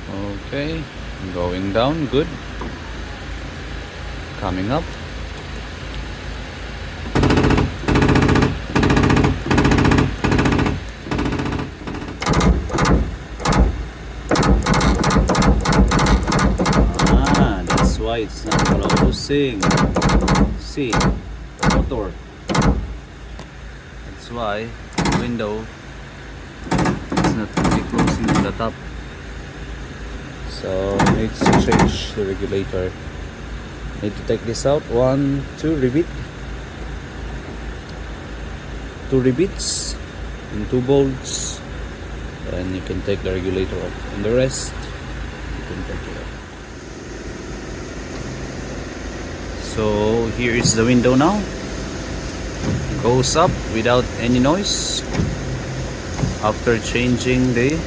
Okay, going down, good. Coming up. That's why it's not closing. See, motor. That's why the window is not really closing on the top. So needs to change the regulator. Need to take this out. 1, 2 rivet. 2 rivets and 2 bolts. And you can take the regulator off. And the rest you can take it off. So here is the window now. Goes up without any noise after changing the